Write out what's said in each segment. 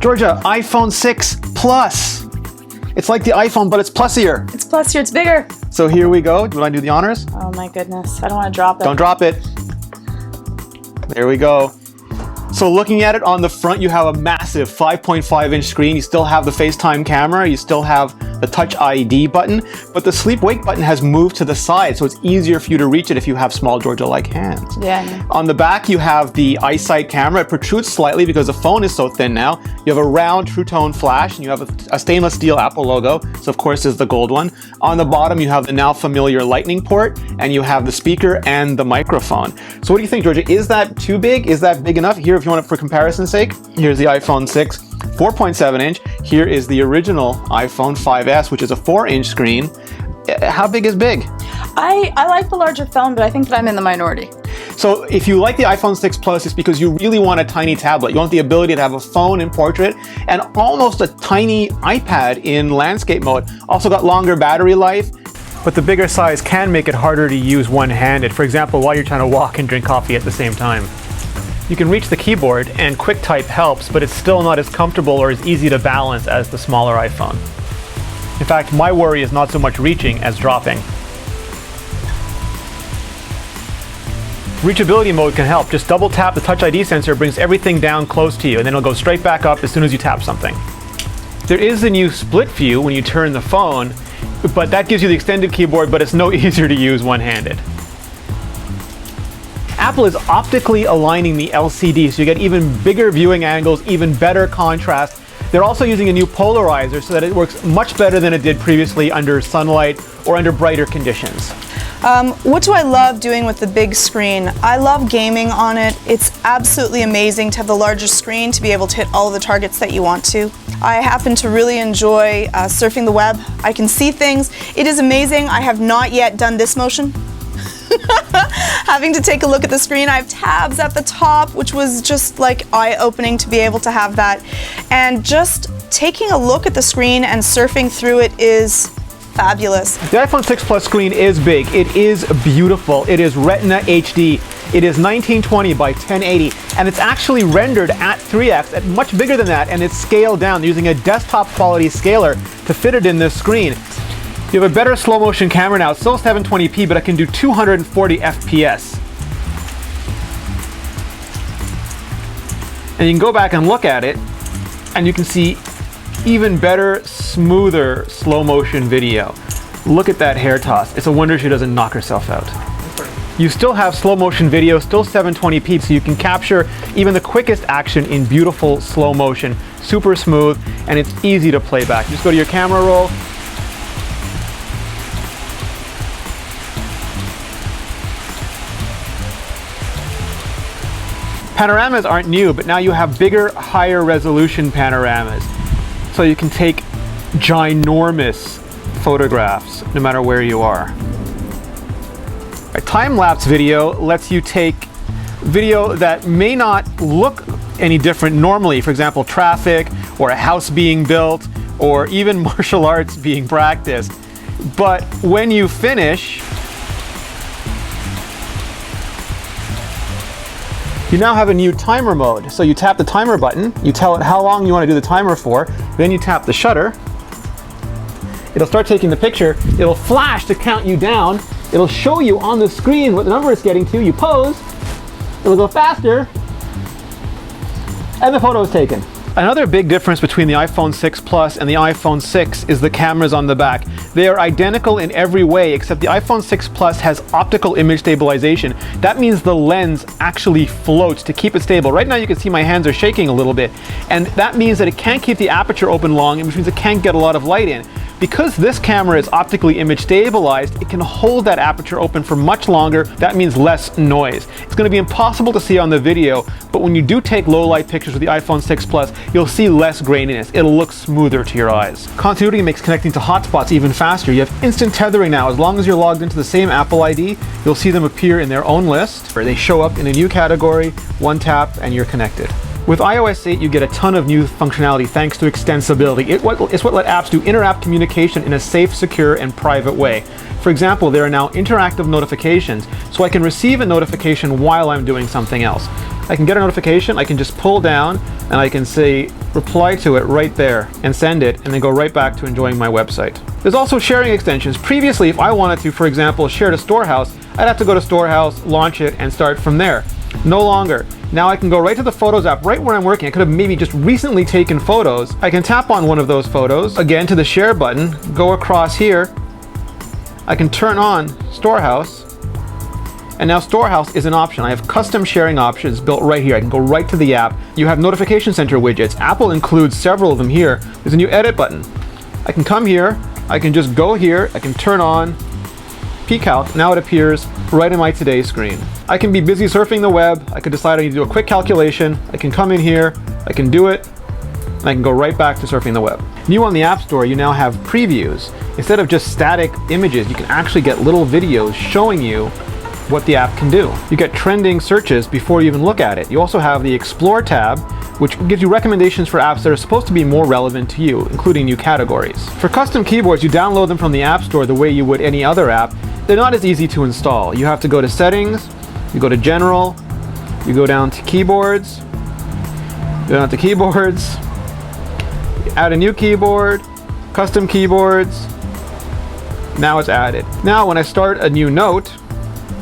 Georgia, iPhone 6 Plus. It's like the iPhone, but it's plusier. It's plusier, it's bigger. So here we go. Do you want to do the honors? Oh my goodness, I don't want to drop it. Don't drop it. There we go. So looking at it on the front, you have a massive 5.5-inch screen. You still have the FaceTime camera. You still have the Touch ID button, but the sleep-wake button has moved to the side, so it's easier for you to reach it if you have small Georgia-like hands. Yeah. On the back, you have the EyeSight camera. It protrudes slightly because the phone is so thin now. You have a round True Tone flash, and you have a stainless steel Apple logo. So of course is the gold one. On the bottom, you have the now familiar Lightning port, and you have the speaker and the microphone. So what do you think, Georgia? Is that too big? Is that big enough? Here, if you want it for comparison's sake, here's the iPhone 6, 4.7-inch. Here is the original iPhone 5S, which is a 4-inch screen. How big is big? I like the larger phone, but I think that I'm in the minority. So if you like the iPhone 6 Plus, it's because you really want a tiny tablet. You want the ability to have a phone in portrait and almost a tiny iPad in landscape mode. Also got longer battery life, but the bigger size can make it harder to use one-handed. For example, while you're trying to walk and drink coffee at the same time. You can reach the keyboard and QuickType helps, but it's still not as comfortable or as easy to balance as the smaller iPhone. In fact, my worry is not so much reaching as dropping. Reachability mode can help. Just double tap the Touch ID sensor, brings everything down close to you, and then it'll go straight back up as soon as you tap something. There is a new split view when you turn the phone, but that gives you the extended keyboard, but it's no easier to use one-handed. Apple is optically aligning the LCD, so you get even bigger viewing angles, even better contrast. They're also using a new polarizer so that it works much better than it did previously under sunlight or under brighter conditions. What do I love doing with the big screen? I love gaming on it. It's absolutely amazing to have the larger screen to be able to hit all of the targets that you want to. I happen to really enjoy surfing the web. I can see things. It is amazing. I have not yet done this motion. Having to take a look at the screen. I have tabs at the top, which was just like eye-opening to be able to have that. And just taking a look at the screen and surfing through it is fabulous. The iPhone 6 Plus screen is big. It is beautiful. It is Retina HD. It is 1920 by 1080, and it's actually rendered at 3x, at much bigger than that, and it's scaled down using a desktop quality scaler to fit it in this screen. You have a better slow motion camera now. It's still 720p, but it can do 240 FPS. And you can go back and look at it, and you can see even better, smoother slow motion video. Look at that hair toss. It's a wonder she doesn't knock herself out. You still have slow motion video, still 720p, so you can capture even the quickest action in beautiful slow motion, super smooth, and it's easy to play back. Just go to your camera roll. Panoramas aren't new, but now you have bigger, higher resolution panoramas. So you can take ginormous photographs no matter where you are. A time-lapse video lets you take video that may not look any different normally. For example, traffic, or a house being built, or even martial arts being practiced. But when you finish, you now have a new timer mode. So you tap the timer button, you tell it how long you want to do the timer for, then you tap the shutter. It'll start taking the picture, it'll flash to count you down, it'll show you on the screen what the number is getting to, you pose, it'll go faster, and the photo is taken. Another big difference between the iPhone 6 Plus and the iPhone 6 is the cameras on the back. They are identical in every way, except the iPhone 6 Plus has optical image stabilization. That means the lens actually floats to keep it stable. Right now you can see my hands are shaking a little bit, and that means that it can't keep the aperture open long, which means it can't get a lot of light in. Because this camera is optically image stabilized, it can hold that aperture open for much longer. That means less noise. It's going to be impossible to see on the video, but when you do take low light pictures with the iPhone 6 Plus, you'll see less graininess. It'll look smoother to your eyes. Continuity makes connecting to hotspots even faster. You have instant tethering now. As long as you're logged into the same Apple ID, you'll see them appear in their own list, where they show up in a new category, one tap, and you're connected. With iOS 8, you get a ton of new functionality thanks to extensibility. It's what let apps do inter-app communication in a safe, secure, and private way. For example, there are now interactive notifications, so I can receive a notification while I'm doing something else. I can get a notification, I can just pull down and I can say reply to it right there and send it, and then go right back to enjoying my website. There's also sharing extensions. Previously, if I wanted to, for example, share to Storehouse, I'd have to go to Storehouse, launch it, and start from there. No longer. Now I can go right to the Photos app right where I'm working. I could have maybe just recently taken photos. I can tap on one of those photos, again to the share button, go across here. I can turn on Storehouse, and now Storehouse is an option. I have custom sharing options built right here. I can go right to the app. You have notification center widgets. Apple includes several of them here. There's a new edit button. I can come here, I can just go here, I can turn on pCalc. Now it appears right in my Today screen. I can be busy surfing the web. I could decide I need to do a quick calculation. I can come in here, I can do it, and I can go right back to surfing the web. New on the App Store, you now have previews. Instead of just static images, you can actually get little videos showing you what the app can do. You get trending searches before you even look at it. You also have the Explore tab, which gives you recommendations for apps that are supposed to be more relevant to you, including new categories. For custom keyboards, you download them from the App Store the way you would any other app. They're not as easy to install. You have to go to Settings, you go to General, you go down to Keyboards, add a new keyboard, custom keyboards. Now it's added. Now when I start a new note,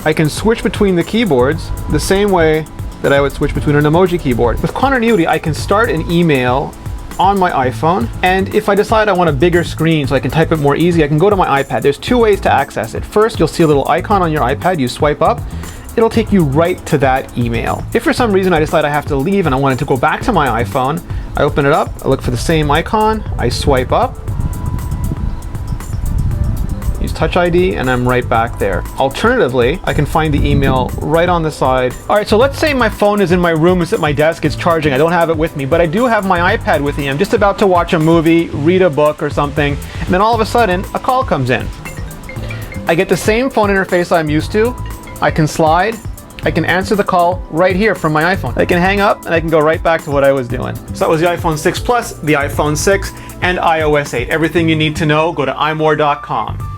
I can switch between the keyboards the same way that I would switch between an emoji keyboard. With continuity, I can start an email on my iPhone, and if I decide I want a bigger screen so I can type it more easy, I can go to my iPad. There's two ways to access it. First, you'll see a little icon on your iPad. You swipe up, it'll take you right to that email. If for some reason I decide I have to leave and I wanted to go back to my iPhone, I open it up, I look for the same icon, I swipe up, use Touch ID, and I'm right back there. Alternatively, I can find the email right on the side. All right, so let's say my phone is in my room, it's at my desk, it's charging, I don't have it with me, but I do have my iPad with me. I'm just about to watch a movie, read a book or something, and then all of a sudden, a call comes in. I get the same phone interface I'm used to. I can slide, I can answer the call right here from my iPhone. I can hang up and I can go right back to what I was doing. So that was the iPhone 6 Plus, the iPhone 6, and iOS 8. Everything you need to know, go to iMore.com.